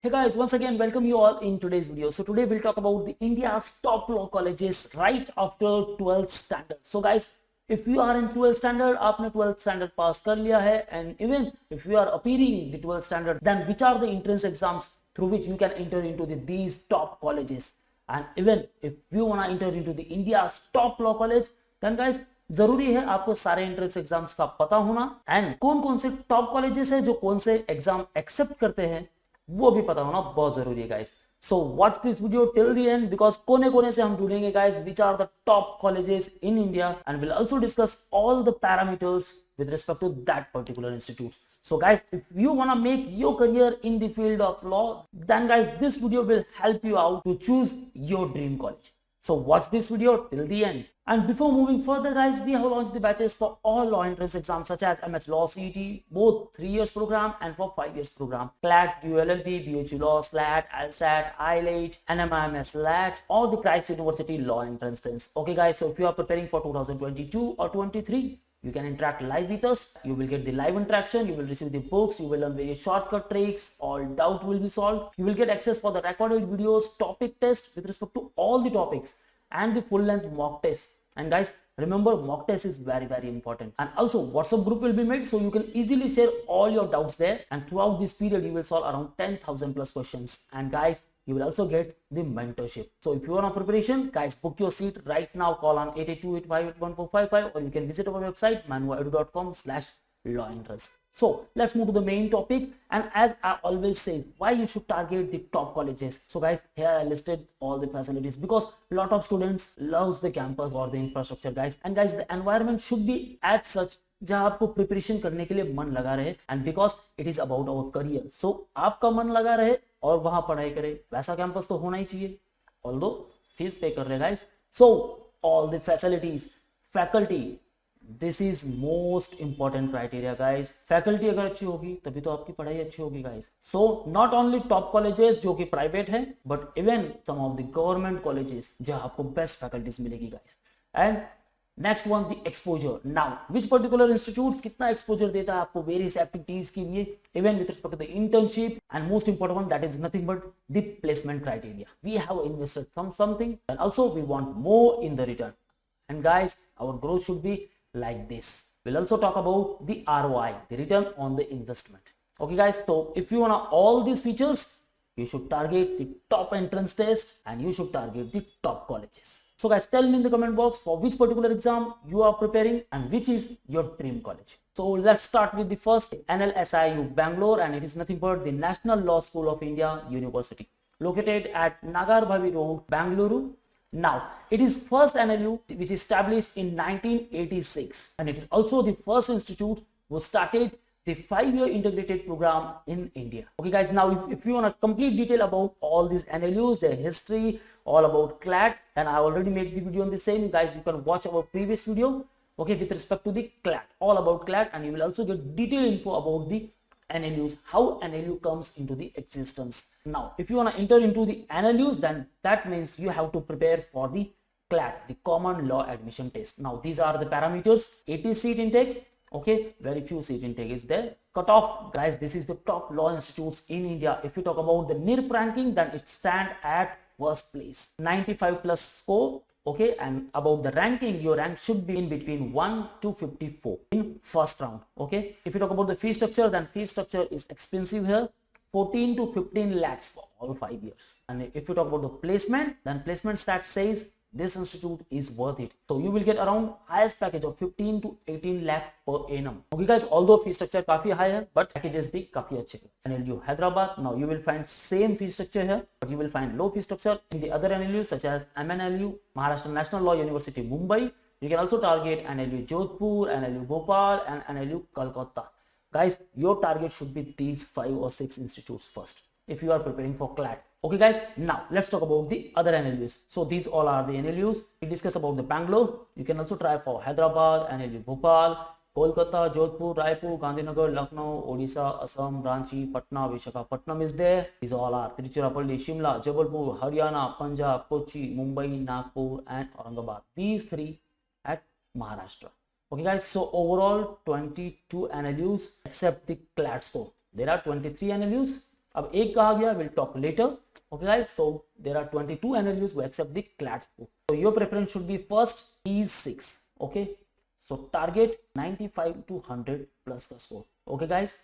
Hey guys, once again welcome you all in today's video. So today we'll talk about the India's top law colleges right after 12th standard. So guys, if you are in 12th standard, आपने 12th standard pass कर लिया है, and even if you are appearing the 12th standard, then which are the entrance exams through which you can enter into these top colleges? And even if you wanna enter into the India's top law college, then guys जरूरी है आपको सारे entrance exams का पता होना and कौन कौन से टॉप कॉलेजेस है जो कौन से एग्जाम एक्सेप्ट करते हैं वो भी पता होना बहुत जरूरी है guys. So watch this video till the end because कोने कोने से हम ढूंढेंगे guys which are the top colleges in India and will also discuss all the parameters with respect to that particular institute. So guys, if you want to make your career in the field of law, then guys this video will help you out to choose your dream college. So watch this video till the end. And before moving further guys, we have launched the batches for all law entrance exams such as MH Law CET, both 3 years program and for 5 years program, CLAT, DULLB, BHU Law, SLAT, LSAT, ILAT, NMIMS LAT, or the Christ University Law Entrance Test. Okay guys, so if you are preparing for 2022 or 23, you can interact live with us. You will get the live interaction. You will receive the books. You will learn various shortcut tricks. All doubt will be solved. You will get access for the recorded videos, topic test with respect to all the topics, and the full length mock test. And guys, remember mock test is very important. And also WhatsApp group will be made so you can easily share all your doubts there. And throughout this period, you will solve around 10,000 plus questions. And guys, you will also get the mentorship. So if you are on preparation, guys, book your seat right now. Call on 8285814455 or you can visit our website manuaedu.com/law entrance. So let's move to the main topic. And as I always say, why you should target the top colleges. So guys, here I listed all the facilities because a lot of students loves the campus or the infrastructure guys. And guys, the environment should be as such जहां आपको preparation करने के लिए मन लगा रहे and because it is about our career. So आपका मन लगा रहे और वहां पढ़ाई करे वैसा कैंपस तो होना ही चाहिए. ऑल्दो फीस पे कर रहे guys. So all the facilities, faculty, this is most important criteria guys. Faculty अगर अच्छी होगी तभी तो आपकी पढ़ाई अच्छी होगी guys. So not only top colleges जो कि प्राइवेट है but even some of the government colleges जहां आपको बेस्ट फैकल्टीज मिलेगी guys. And next one the exposure. Now which particular institutes कितना एक्सपोजर देता है आपको वेरियस एक्टिविटीज के लिए even with respect to the internship and most important one that is nothing but the placement criteria. We have invested something and also we want more in the return. And guys our growth should be like this. We'll also talk about the ROI, the return on the investment. Okay guys, so if you want all these features, you should target the top entrance test and you should target the top colleges. So guys, tell me in the comment box for which particular exam you are preparing and which is your dream college. So let's start with the first, NLSIU Bangalore, and it is nothing but the National Law School of India University located at Nagarbhavi Road, Bangalore. Now, it is first NLU which is established in 1986 and it is also the first institute who started the 5-year integrated program in India. Okay guys, now if you want a complete detail about all these NLUs, their history, all about CLAT, then I already made the video on the same. Guys, you can watch our previous video, okay, with respect to the CLAT, all about CLAT, and you will also get detailed info about the NLUs, how NLU comes into the existence. Now, if you want to enter into the NLUs, then that means you have to prepare for the CLAT, the Common Law Admission Test. Now, these are the parameters. 80 seat intake, okay, very few seat intake is there. Cutoff, guys, this is the top law institutes in India. If you talk about the NIRP ranking, then it stands at first place, 95 plus score. Okay, and about the ranking, your rank should be in between 1 to 54 in first round. Okay, if you talk about the fee structure, then fee structure is expensive here, 14 to 15 lakhs for all 5 years. And if you talk about the placement, then placement stat says this institute is worth it. So you will get around highest package of 15 to 18 lakh per annum. Okay guys, although fee structure काफी high है, but packages भी काफी अच्छे हैं. NLU Hyderabad, now you will find same fee structure here, but you will find low fee structure in the other NLUs such as MNLU, Maharashtra National Law University, Mumbai. You can also target NLU Jodhpur, NLU Bhopal, and NLU Kolkata. Guys, your target should be these 5 or 6 institutes first if you are preparing for CLAT. Okay guys, now let's talk about the other NLUs. So these all are the NLUs. We discuss about the Bangalore. You can also try for Hyderabad, NLU Bhopal, Kolkata, Jodhpur, Raipur, Gandhinagar, Lucknow, Odisha, Assam, Ranchi, Patna, Visakhapatnam is there. These all are Tiruchirappalli, Shimla, Jabalpur, Haryana, Punjab, Kochi, Mumbai, Nagpur, and Aurangabad. These 3 at Maharashtra. Okay guys, so overall 22 NLUs except the CLAT score. There are 23 NLUs अब एक कहा गया, we'll talk later. Okay guys, so there are 22 NLUs who accept the CLAT score. So your preference should be first is 6. Okay, so target 95 to 100 plus the score. Okay guys,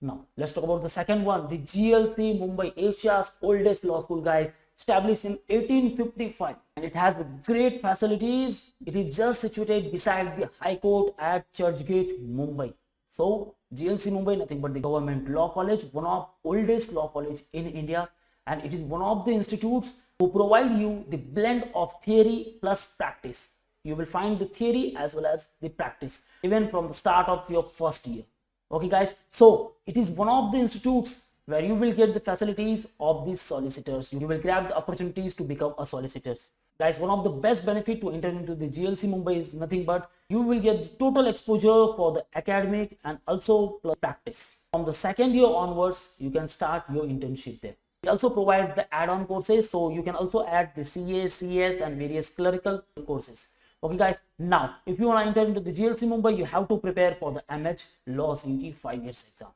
now let's talk about the second one, the GLC Mumbai, Asia's oldest law school guys, established in 1855, and it has great facilities. It is just situated beside the High Court at Churchgate, Mumbai. So GLC Mumbai, nothing but the government law college, one of oldest law college in India, and it is one of the institutes who provide you the blend of theory plus practice. You will find the theory as well as the practice even from the start of your first year. Okay guys, so it is one of the institutes where you will get the facilities of these solicitors. You will grab the opportunities to become a solicitor. Guys, one of the best benefit to enter into the GLC Mumbai is nothing but you will get the total exposure for the academic and also plus practice. From the second year onwards, you can start your internship there. It also provides the add-on courses, so you can also add the CA, CS and various clerical courses. Okay guys, now if you want to enter into the GLC Mumbai, you have to prepare for the MH Law CET 5 years exam.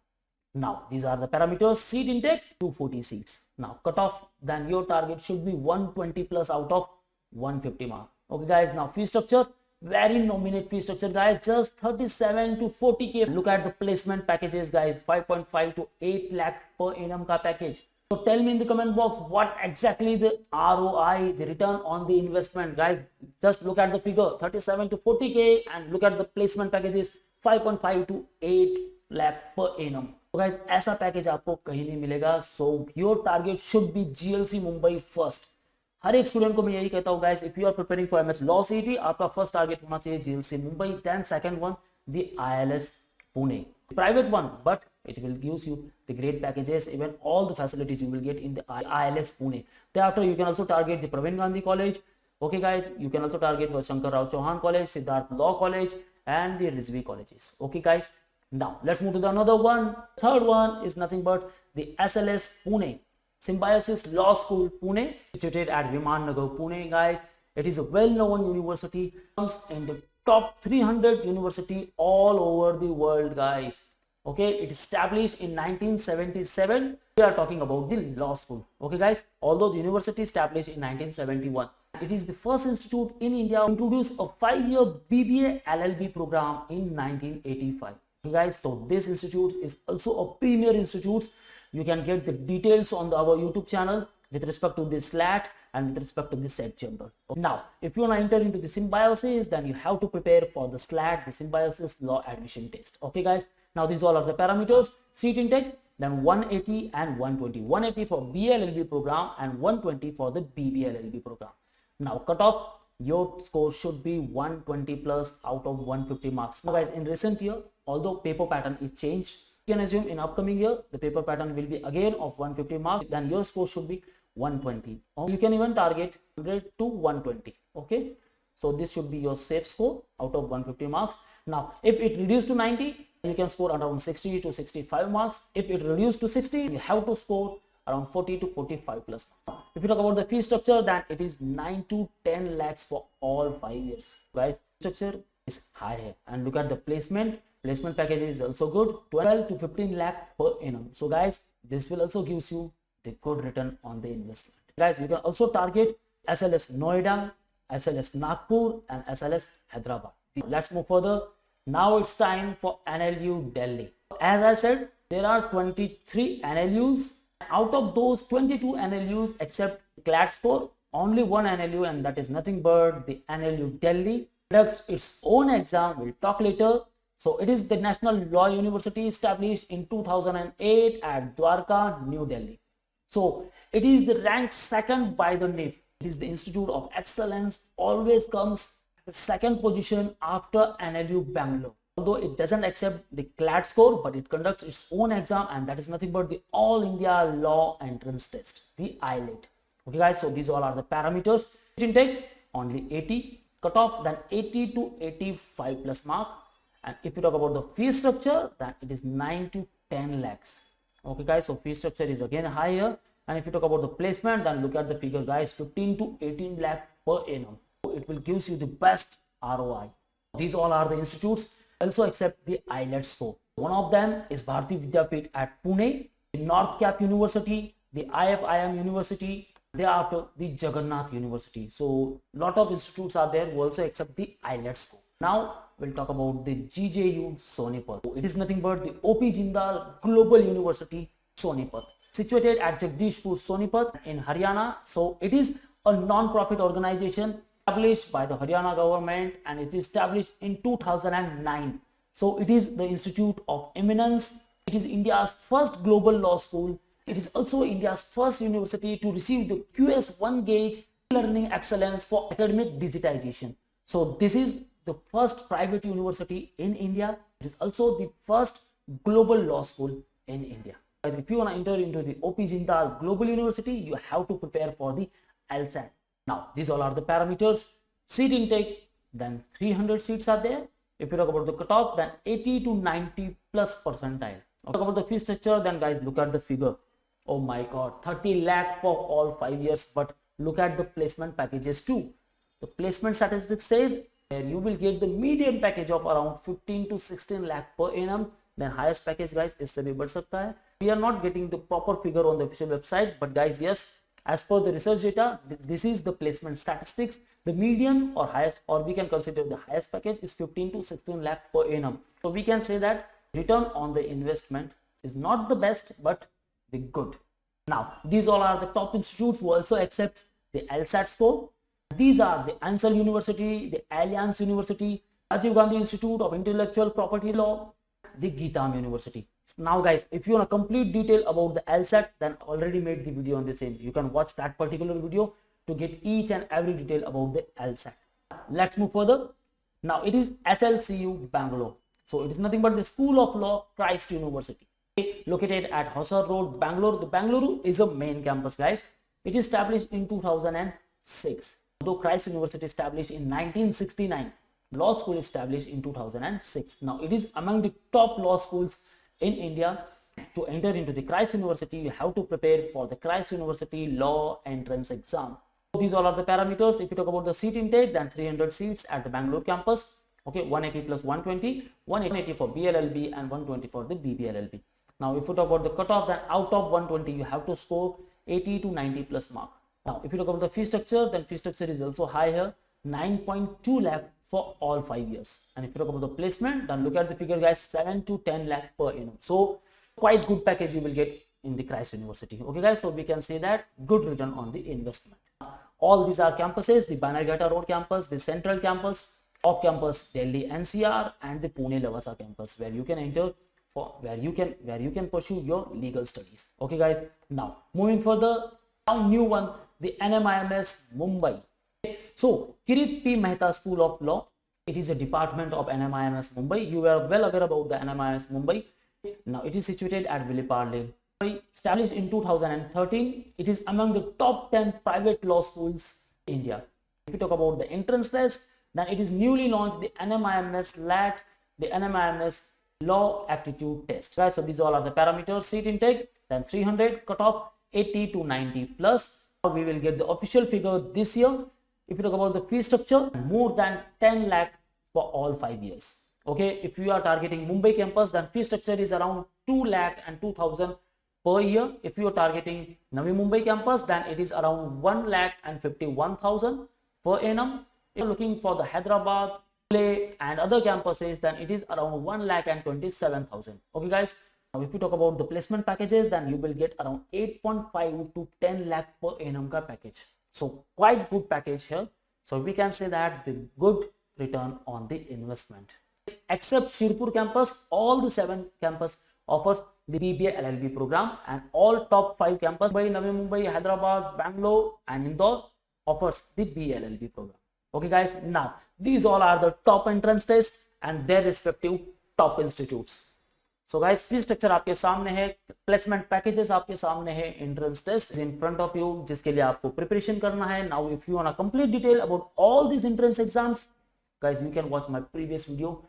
Now these are the parameters. Seat intake 240 seats. Now cutoff, then your target should be 120 plus out of 150 mark. Okay guys, now fee structure, very nominate fee structure guys, just 37 to 40k. Look at the placement packages guys, 5.5 to 8 lakh per annum ka package. So tell me in the comment box what exactly the ROI, the return on the investment guys. Just look at the figure 37 to 40k and look at the placement packages 5.5 to 8 lakh per annum. So guys, ऐसा package आपको कहीं नहीं मिलेगा. So your target should be GLC Mumbai first. हर एक student को मैं यही कहता हूँ guys, if you are preparing for MH Law CET, आपका फर्स्ट टारगेट होना चाहिए GLC Mumbai, then second one the ILS Pune, private one, but it will gives you the great packages, even all the facilities you will get in the ILS Pune. Thereafter you can also target the Praveen Gandhi College. Okay guys, you can also target for Shankar Rao Chauhan College, Siddharth Law College and the Rizvi colleges. Okay guys, now let's move to the another one. Third one is nothing but the SLS Pune, Symbiosis Law School Pune, situated at Viman Nagar Pune guys. It is a well-known university, comes in the top 300 university all over the world guys. Okay, it is established in 1977. We are talking about the law school. Okay guys, although the university established in 1971, it is the first institute in India to introduce a 5-year BBA LLB program in 1985. Okay guys, so this institute is also a premier institute. You can get the details on our YouTube channel with respect to the SLAT and with respect to the SET chamber. Now, if you want to enter into the Symbiosis, then you have to prepare for the SLAT, the Symbiosis Law Admission Test. Okay guys, now these all are the parameters. Seat intake, then 180 and 120. 180 for BLLB program and 120 for the BBLLB program. Now cutoff, your score should be 120 plus out of 150 marks. Now guys, in recent year, although paper pattern is changed, you can assume in upcoming year the paper pattern will be again of 150 marks, then your score should be 120, or you can even target 100 to 120. Okay, so this should be your safe score out of 150 marks. Now if it reduced to 90, you can score around 60 to 65 marks. If it reduced to 60, you have to score around 40 to 45 plus. If you talk about the fee structure, then it is 9 to 10 lakhs for all 5 years guys. Structure is high here, and look at the placement package is also good, 12 to 15 lakh per annum. So guys, this will also gives you the good return on the investment. Guys, you can also target SLS Noida, SLS Nagpur and SLS Hyderabad. Let's move further. Now it's time for NLU Delhi. As I said, there are 23 NLUs. Out of those 22 NLUs except CLAT score, only one NLU, and that is nothing but the NLU Delhi, conducts its own exam. We'll talk later. So it is the National Law University, established in 2008 at Dwarka, New Delhi. So it is the ranked second by the NIF. It is the Institute of Excellence, always comes at the second position after NLU Bangalore. Although it doesn't accept the CLAT score, but it conducts its own exam, and that is nothing but the All India Law Entrance Test, the ILET. Okay guys, so these all are the parameters. Intake only 80, cutoff then 80 to 85 plus mark. And if you talk about the fee structure, then it is 9 to 10 lakhs. Okay guys, so fee structure is again higher. And if you talk about the placement, then look at the figure guys, 15 to 18 lakh per annum. So it will gives you the best ROI. These all are the institutes also accept the IELTS score. One of them is Bharati Vidyapeeth at Pune. the North Cap University, the IFIM University, thereafter the Jagannath University. So lot of institutes are there who also accept the IELTS score. Now we'll talk about the GJU Sonipat. It is nothing but the OP Jindal Global University Sonipat, situated at Jagdishpur Sonipat in Haryana. So it is a non-profit organization established by the Haryana government, and it is established in 2009. So it is the Institute of Eminence. It is India's first global law school. It is also India's first university to receive the QS1 gauge learning excellence for academic digitization. So this is the first private university in India. It is also the first global law school in India. Guys, if you want to enter into the OP Jindal Global University, you have to prepare for the LSAT. Now, these all are the parameters. Seat intake, then 300 seats are there. If you talk about the cutoff, then 80 to 90 plus percentile. Talk about the fee structure, then guys, look at the figure. Oh my god, 30 lakh for all 5 years. But look at the placement packages too. The placement statistics says you will get the median package of around 15 to 16 lakh per annum. Then highest package, guys, is se bhi badh sakta hai. We are not getting the proper figure on the official website, but guys, yes, as per the research data, this is the placement statistics. The median or highest, or we can consider the highest package, is 15 to 16 lakh per annum. So we can say that return on the investment is not the best, but the good. Now, these all are the top institutes who also accept the LSAT score. These are the Ansel University, the Alliance University, Rajiv Gandhi Institute of Intellectual Property Law, the Geetam University. Now guys, if you want a complete detail about the LSAT, then already made the video on the same. You can watch that particular video to get each and every detail about the LSAT. Let's move further. Now it is SLCU Bangalore. So it is nothing but the School of Law, Christ University, located at Hosur Road, Bangalore. The Bangalore is a main campus, guys. It is established in 2006. Though Christ University established in 1969, law school established in 2006. Now it is among the top law schools in India. To enter into the Christ University, you have to prepare for the Christ University Law Entrance Exam. So these all are the parameters. If you talk about the seat intake, then 300 seats at the Bangalore campus. Okay, 180 plus 120, 180 for BLLB and 120 for the BBLLB. Now if you talk about the cutoff, then out of 120, you have to score 80 to 90 plus mark. Now if you talk about the fee structure, then fee structure is also high here, 9.2 lakh for all 5 years. And if you talk about the placement, then look at the figure, guys, 7 to 10 lakh per annum. So quite good package you will get in the Christ University. Okay guys, so we can say that good return on the investment. All these are campuses: the Bannerghatta Road campus, the Central campus, off campus Delhi NCR, and the Pune Lavasa campus, where you can enter for where you can pursue your legal studies. Okay guys, now moving further, now new one, the NMIMS Mumbai. So Kirit P Mehta School of Law, it is a department of NMIMS Mumbai. You are well aware about the NMIMS Mumbai. Now it is situated at Villeparle. Established in 2013, it is among the top 10 private law schools in India. If you talk about the entrance test, then it is newly launched the NMIMS LAT, the NMIMS Law Aptitude Test. Right, so these all are the parameters. Seat intake, then 300, cutoff 80 to 90 plus. We will get the official figure this year. If you talk about the fee structure, more than 10 lakh for all 5 years. Okay, if you are targeting Mumbai campus, then fee structure is around 2 lakh and 2,000 per year. If you are targeting Navi Mumbai campus, then it is around 1 lakh and 51,000 per annum. If you are looking for the Hyderabad, Pune and other campuses, then it is around 1 lakh and 27,000. Okay guys, now if you talk about the placement packages, then you will get around 8.5 to 10 lakh per annum ka package. So quite good package here. So we can say that the good return on the investment. Except Shirpur campus, all the 7 campus offers the BBA LLB program, and all top 5 campus by Navi Mumbai, Hyderabad, Bangalore and Indore offers the BLLB program. Okay guys, now these all are the top entrance tests and their respective top institutes. So guys, fee structure आपके सामने है, placement packages आपके सामने है, entrance test is in front of you जिसके लिए आपको preparation करना है. Now if you want a complete detail about all these entrance exams, guys, you can watch my previous video.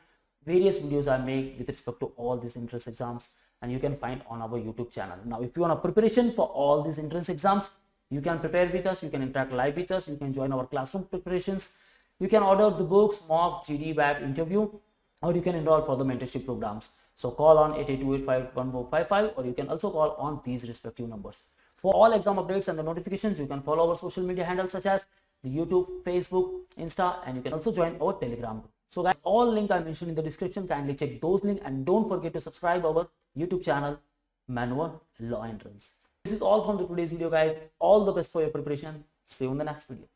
Various videos I make with respect to all these entrance exams, and you can find on our YouTube channel. Now if you want a preparation for all these entrance exams, you can prepare with us, you can interact live with us, you can join our classroom preparations, you can order the books, mock, GD, WAB interview, or you can enroll for the mentorship programs. So call on 8828511455, or you can also call on these respective numbers. For all exam updates and the notifications, you can follow our social media handles such as the YouTube, Facebook, Insta, and you can also join our Telegram group. So guys, all link I mentioned in the description, kindly check those links and don't forget to subscribe our YouTube channel, Manua Law Entrance. This is all from today's video, guys. All the best for your preparation. See you in the next video.